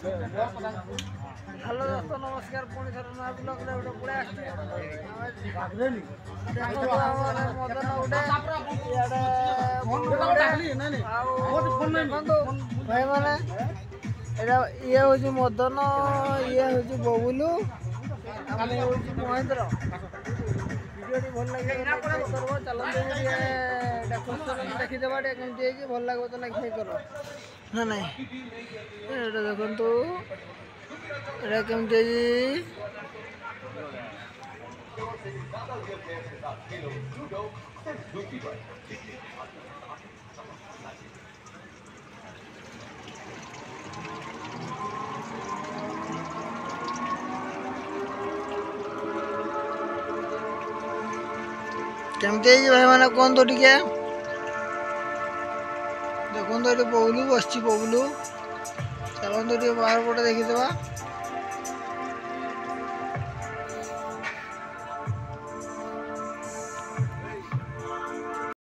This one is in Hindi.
हेलो दोस्तों नमस्कार पुणी थर नया ब्लॉग रे गोटे पळे आछी मदन गोटे भाई माने ये हूँ मदन ये हूँ बबुलू महेंद्र वीडियो भल लगे चलते देखीदेवा कमी भल लगे तो लाइक करो ना ना देखु एटा केमती केमती भाई मैंने कौन तो टिके देखो ये बबुलू बस बबुलू चलते बाहर पटे देखीदेवा।